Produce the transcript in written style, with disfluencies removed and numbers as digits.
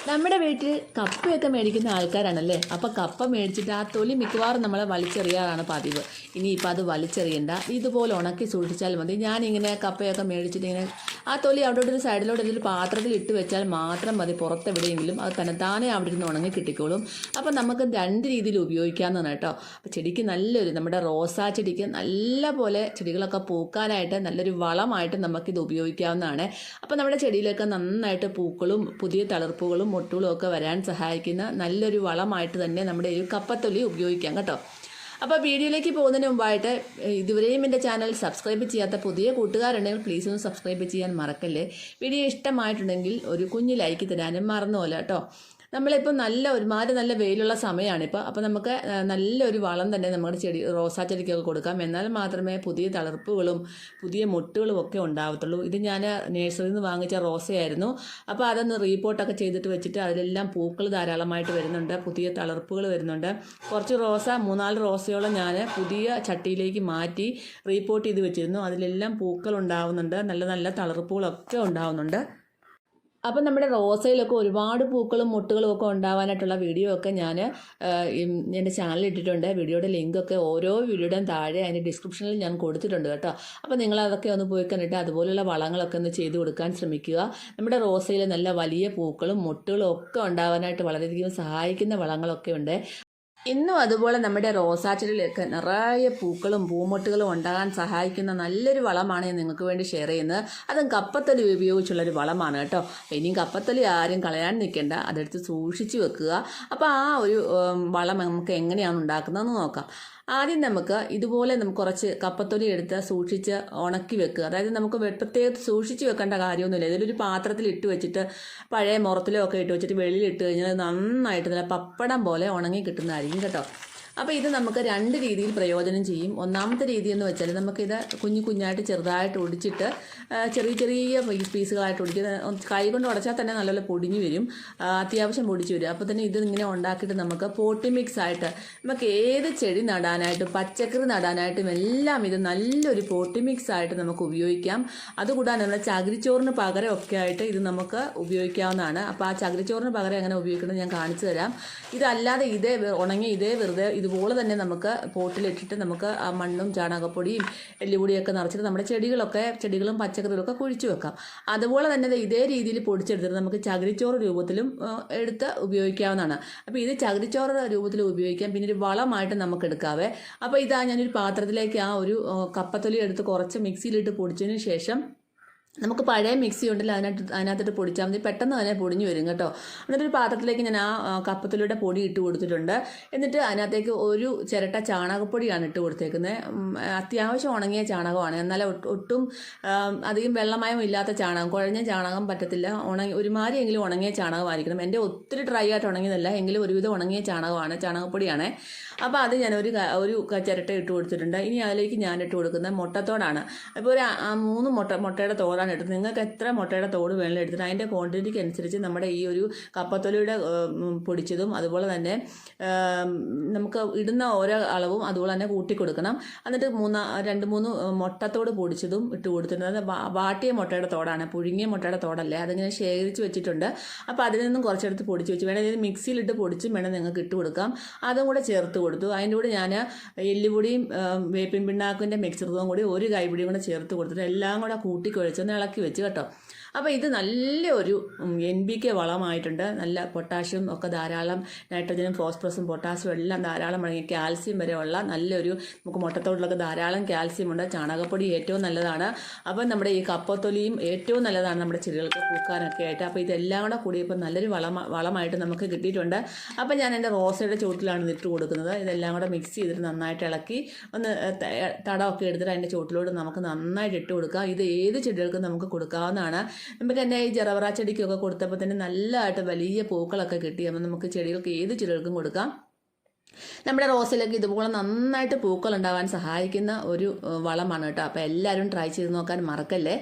നമ്മുടെ വീട്ടിൽ കപ്പയൊക്കെ മേടിക്കുന്ന ആൾക്കാരാണല്ലേ. അപ്പോൾ കപ്പ മേടിച്ചിട്ട് ആ തൊലി മിക്കവാറും നമ്മൾ വലിച്ചെറിയാറാണ് പതിവ്. ഇനിയിപ്പോൾ അത് വലിച്ചെറിയണ്ട, ഇതുപോലെ ഉണക്കി സൂക്ഷിച്ചാൽ മതി. ഞാനിങ്ങനെ കപ്പയൊക്കെ മേടിച്ചിട്ട് ഇങ്ങനെ ആ തൊലി അവിടെ ഒരു സൈഡിലോട്ട് ഒരു പാത്രത്തിൽ ഇട്ട് വെച്ചാൽ മാത്രം മതി. പുറത്തെവിടെയെങ്കിലും അത് തന്നെത്താനെ അവിടെ ഇരുന്ന് ഉണങ്ങി കിട്ടിക്കോളും. അപ്പോൾ നമുക്ക് രണ്ട് രീതിയിൽ ഉപയോഗിക്കാവുന്നതാണ് കേട്ടോ. അപ്പോൾ ചെടിക്ക് നല്ലൊരു, നമ്മുടെ റോസാ ചെടിക്ക് നല്ല പോലെ ചെടികളൊക്കെ പൂക്കാനായിട്ട് നല്ലൊരു വളമായിട്ട് നമുക്കിത് ഉപയോഗിക്കാവുന്നതാണ്. അപ്പോൾ നമ്മുടെ ചെടിയിലൊക്കെ നന്നായിട്ട് പൂക്കളും പുതിയ തളിർപ്പുകളും മൊട്ടുകളും ഒക്കെ വരാൻ സഹായിക്കുന്ന നല്ലൊരു വളമായിട്ട് തന്നെ നമ്മുടെ ഈ കപ്പത്തൊലി ഉപയോഗിക്കാം കേട്ടോ. അപ്പോൾ വീഡിയോയിലേക്ക് പോകുന്നതിന് മുമ്പായിട്ട് ഇതുവരെയും എൻ്റെ ചാനൽ സബ്സ്ക്രൈബ് ചെയ്യാത്ത പുതിയ കൂട്ടുകാരുണ്ടെങ്കിൽ പ്ലീസ് ഒന്ന് സബ്സ്ക്രൈബ് ചെയ്യാൻ മറക്കല്ലേ. വീഡിയോ ഇഷ്ടമായിട്ടുണ്ടെങ്കിൽ ഒരു കുഞ്ഞു ലൈക്ക് തരാനും മറന്നുപോലെ കേട്ടോ. നമ്മളിപ്പോൾ ഒരുമാതിരി നല്ല വെയിലുള്ള സമയമാണിപ്പോൾ. അപ്പോൾ നമുക്ക് നല്ലൊരു വളം തന്നെ നമ്മുടെ ചെടി റോസാ ചെടിക്കൊക്കെ കൊടുക്കാം. എന്നാൽ മാത്രമേ പുതിയ തളിർപ്പുകളും പുതിയ മൊട്ടുകളും ഒക്കെ ഉണ്ടാവത്തുള്ളൂ. ഇത് ഞാൻ നേഴ്സറിയിൽ നിന്ന് വാങ്ങിച്ച റോസയായിരുന്നു. അപ്പോൾ അതൊന്ന് റീപോർട്ടൊക്കെ ചെയ്തിട്ട് വെച്ചിട്ട് അതിലെല്ലാം പൂക്കൾ ധാരാളമായിട്ട് വരുന്നുണ്ട്, പുതിയ തളിർപ്പുകൾ വരുന്നുണ്ട്. കുറച്ച് റോസ 3-4 റോസയോളം ഞാൻ പുതിയ ചട്ടിയിലേക്ക് മാറ്റി റീപോർട്ട് ചെയ്ത് വെച്ചിരുന്നു. അതിലെല്ലാം പൂക്കൾ ഉണ്ടാവുന്നുണ്ട്, നല്ല നല്ല തളിർപ്പുകളൊക്കെ ഉണ്ടാവുന്നുണ്ട്. അപ്പം നമ്മുടെ റോസയിലൊക്കെ ഒരുപാട് പൂക്കളും മുട്ടുകളും ഒക്കെ ഉണ്ടാവാനായിട്ടുള്ള വീഡിയോ ഒക്കെ ഞാൻ എൻ്റെ ചാനലിൽ ഇട്ടിട്ടുണ്ട്. വീഡിയോയുടെ ലിങ്കൊക്കെ ഓരോ വീഡിയോയുടെയും താഴെ അതിൻ്റെ ഡിസ്ക്രിപ്ഷനിൽ ഞാൻ കൊടുത്തിട്ടുണ്ട് കേട്ടോ. അപ്പോൾ നിങ്ങളതൊക്കെ ഒന്ന് പോയി കണ്ടിട്ട് അതുപോലുള്ള വളങ്ങളൊക്കെ ഒന്ന് ചെയ്ത് കൊടുക്കാൻ ശ്രമിക്കുക. നമ്മുടെ റോസയിൽ നല്ല വലിയ പൂക്കളും മുട്ടുകളും ഒക്കെ ഉണ്ടാവാനായിട്ട് വളരെയധികം സഹായിക്കുന്ന വളങ്ങളൊക്കെ ഉണ്ട്. ഇന്നും അതുപോലെ നമ്മുടെ റോസാ ചെടിയിലൊക്കെ നിറയെ പൂക്കളും പൂമൊട്ടുകളും ഉണ്ടാകാൻ സഹായിക്കുന്ന നല്ലൊരു വളമാണ് ഞാൻ നിങ്ങൾക്ക് വേണ്ടി ഷെയർ ചെയ്യുന്നത്. അതും കപ്പത്തൊലി ഉപയോഗിച്ചുള്ളൊരു വളമാണ് കേട്ടോ. ഇനിയും കപ്പത്തൊലി ആരും കളയാൻ നിൽക്കേണ്ട, അതെടുത്ത് സൂക്ഷിച്ച് വെക്കുക. അപ്പോൾ ആ ഒരു വളം നമുക്ക് എങ്ങനെയാണ് ഉണ്ടാക്കുന്നതെന്ന് നോക്കാം. ആദ്യം നമുക്ക് ഇതുപോലെ കുറച്ച് കപ്പത്തൊലി എടുത്ത് സൂക്ഷിച്ച് ഉണക്കി വെക്കുക. അതായത് നമുക്ക് പ്രത്യേകം സൂക്ഷിച്ച് വെക്കേണ്ട കാര്യമൊന്നുമില്ല. ഇതിലൊരു പാത്രത്തിൽ ഇട്ട് വെച്ചിട്ട് പഴയ മുറത്തിലോ ഒക്കെ ഇട്ട് വെച്ചിട്ട് വെളിയിലിട്ട് കഴിഞ്ഞാൽ നന്നായിട്ട് നല്ല പപ്പടം പോലെ ഉണങ്ങി കിട്ടുന്നതായിരിക്കും കേട്ടോ. അപ്പോൾ ഇത് നമുക്ക് രണ്ട് രീതിയിൽ പ്രയോജനം ചെയ്യും. ഒന്നാമത്തെ രീതി എന്ന് വെച്ചാൽ നമുക്കിത് കുഞ്ഞായിട്ട് ചെറുതായിട്ട് ഒടിച്ചിട്ട് ചെറിയ ചെറിയ പീസുകളായിട്ട് ഒടിക്കുക. കൈ കൊണ്ട് ഉടച്ചാൽ തന്നെ നല്ലപോലെ പൊടിഞ്ഞു വരും, അത്യാവശ്യം പൊടിച്ചു വരും. അപ്പോൾ തന്നെ ഇത് ഇങ്ങനെ ഉണ്ടാക്കിയിട്ട് നമുക്ക് പോട്ടി മിക്സ് ആയിട്ട് നമുക്ക് ഏത് ചെടി നടാനായിട്ടും പച്ചക്കറി നടാനായിട്ടും എല്ലാം ഇത് നല്ലൊരു പോട്ടി മിക്സ് ആയിട്ട് നമുക്ക് ഉപയോഗിക്കാം. അതുകൂടാതെ നമ്മുടെ ചകിരിച്ചോറിന് പകരം ഒക്കെ ആയിട്ട് ഇത് നമുക്ക് ഉപയോഗിക്കാവുന്നതാണ്. അപ്പോൾ ആ ചകിരിച്ചോറിന് പകരം എങ്ങനെ ഉപയോഗിക്കുന്നത് ഞാൻ കാണിച്ചു തരാം. ഇതല്ലാതെ ഉണങ്ങി വെറുതെ ഇതുപോലെ തന്നെ നമുക്ക് പോട്ടിലിട്ടിട്ട് നമുക്ക് ആ മണ്ണും ചാണകപ്പൊടിയും എല്ലുപൊടിയൊക്കെ നിറച്ചിട്ട് നമ്മുടെ ചെടികളും പച്ചക്കറികളൊക്കെ കുഴിച്ചു വെക്കാം. അതുപോലെ തന്നെ ഇതേ രീതിയിൽ പൊടിച്ചെടുത്തിട്ട് നമുക്ക് ചകിരിച്ചോറ് രൂപത്തിലും എടുത്ത് ഉപയോഗിക്കാവുന്നതാണ്. അപ്പോൾ ഇത് ചകിരിച്ചോറ് രൂപത്തിൽ ഉപയോഗിക്കാം. പിന്നെ ഒരു വളമായിട്ട് നമുക്ക് എടുക്കാവേ. അപ്പോൾ ഞാനൊരു പാത്രത്തിലേക്ക് ആ ഒരു കപ്പത്തൊലി എടുത്ത് കുറച്ച് മിക്സിയിലിട്ട് പൊടിച്ചതിന് ശേഷം നമുക്ക് പഴയ മിക്സി ഉണ്ടല്ലോ അതിനകത്തിട്ട് പൊടിച്ചാൽ മതി, പെട്ടെന്ന് തന്നെ പൊടിഞ്ഞു വരും കേട്ടോ. എന്നിട്ടൊരു പാത്രത്തിലേക്ക് ഞാൻ ആ കപ്പത്തൊലിയുടെ പൊടി ഇട്ട് കൊടുത്തിട്ടുണ്ട്. എന്നിട്ട് അതിനകത്തേക്ക് ഒരു ചിരട്ട ചാണകപ്പൊടിയാണ് ഇട്ട് കൊടുത്തേക്കുന്നത്. അത്യാവശ്യം ഉണങ്ങിയ ചാണകമാണ്, എന്നാൽ ഒട്ടും അധികം വെള്ളമയം ഇല്ലാത്ത ചാണകം, കുഴഞ്ഞ ചാണകം പറ്റത്തില്ല. ഒരുമാതിരിയെങ്കിലും ഉണങ്ങിയ ചാണകമായിരിക്കണം. എൻ്റെ ഒത്തിരി ഡ്രൈ ആയിട്ട് ഉണങ്ങിയതല്ല, എങ്കിലും ഒരുവിധം ഉണങ്ങിയ ചാണകപ്പൊടിയാണ്. അപ്പോൾ അത് ഞാൻ ഒരു ചിരട്ട ഇട്ട് കൊടുത്തിട്ടുണ്ട്. ഇനി അതിലേക്ക് ഞാൻ ഇട്ട് കൊടുക്കുന്നത് മുട്ടത്തോടാണ്. അപ്പോൾ ഒരു 3 മുട്ടയുടെ തോടാണ് എടുത്തത്. നിങ്ങൾക്ക് എത്ര മുട്ടയുടെ തോട് വേണമെങ്കിലും എടുത്തിട്ട് അതിൻ്റെ ക്വാണ്ടിറ്റിക്ക് അനുസരിച്ച് നമ്മുടെ ഈ ഒരു കപ്പത്തൊലിയുടെ പൊടിച്ചതും അതുപോലെ തന്നെ നമുക്ക് ഇടുന്ന ഓരോ അളവും അതുപോലെ തന്നെ കൂട്ടി കൊടുക്കണം. എന്നിട്ട് 2-3 മുട്ടത്തോട് പൊടിച്ചതും ഇട്ട് കൊടുത്തിട്ടുണ്ട്. അത് വാട്ടിയ മുട്ടയുടെ തോടാണ്, പുഴുങ്ങിയ മുട്ടയുടെ തോടല്ലേ. അതിങ്ങനെ ശേഖരിച്ച് വെച്ചിട്ടുണ്ട്. അപ്പോൾ അതിൽ നിന്നും കുറച്ചെടുത്ത് പൊടിച്ച് വെച്ച് വേണമെങ്കിൽ മിക്സിയിലിട്ട് പൊടിച്ചും വേണം നിങ്ങൾക്ക് ഇട്ട് കൊടുക്കാം. അതും കൂടെ ചേർത്ത് കൊടുത്തു. അതിൻ്റെ കൂടെ ഞാൻ എല്ലുപൊടിയും വേപ്പിൻ പിണ്ണാക്കിൻ്റെ മിക്സറും കൂടി ഒരു കൈപിടിയും കൂടെ ചേർത്ത് കൊടുത്തിട്ട് എല്ലാം കൂടെ കൂട്ടിക്കുഴച്ചൊന്ന് ഇളക്കി വെച്ച് കേട്ടോ. അപ്പോൾ ഇത് നല്ലൊരു NPK വളമായിട്ടുണ്ട്. നല്ല പൊട്ടാഷ്യം ഒക്കെ ധാരാളം, നൈട്രജനും ഫോസ്ഫറസും പൊട്ടാസ്യം എല്ലാം ധാരാളം അടങ്ങി, കാൽസ്യം വരെ ഉള്ള നല്ലൊരു, നമുക്ക് മുട്ടത്തോടിലൊക്കെ ധാരാളം കാൽസ്യം ഉണ്ട്. ചാണകപ്പൊടി ഏറ്റവും നല്ലതാണ്. അപ്പം നമ്മുടെ ഈ കപ്പത്തൊലിയും ഏറ്റവും നല്ലതാണ് നമ്മുടെ ചെടികൾക്ക് പൂക്കാനൊക്കെ ആയിട്ട്. അപ്പോൾ ഇതെല്ലാം കൂടെ കൂടിയപ്പോൾ നല്ലൊരു വളമായിട്ട് നമുക്ക് കിട്ടിയിട്ടുണ്ട്. അപ്പോൾ ഞാൻ എൻ്റെ റോസയുടെ ചുവട്ടിലാണ് ഇട്ട് കൊടുക്കുന്നത്. ഇതെല്ലാം കൂടെ മിക്സ് ചെയ്തിട്ട് നന്നായിട്ട് ഇളക്കി ഒന്ന് തടമൊക്കെ എടുത്തിട്ട് അതിൻ്റെ ചുവട്ടിലോട്ട് നമുക്ക് നന്നായിട്ട് ഇട്ട് കൊടുക്കാം. ഇത് ഏത് ചെടികൾക്കും നമുക്ക് കൊടുക്കാവുന്നതാണ്. നമുക്ക് തന്നെ ഈ ജറവറ ചെടിക്കൊക്കെ കൊടുത്തപ്പോൾ തന്നെ നല്ലതായിട്ട് വലിയ പൂക്കളൊക്കെ കിട്ടി. അപ്പോൾ നമുക്ക് ഏത് ചെടികൾക്കും കൊടുക്കാം. നമ്മുടെ റോസിലൊക്കെ ഇതുപോലെ നന്നായിട്ട് പൂക്കൾ ഉണ്ടാവാൻ സഹായിക്കുന്ന ഒരു വളമാണ് കേട്ടോ. അപ്പോൾ എല്ലാവരും ട്രൈ ചെയ്ത് നോക്കാൻ മറക്കല്ലേ.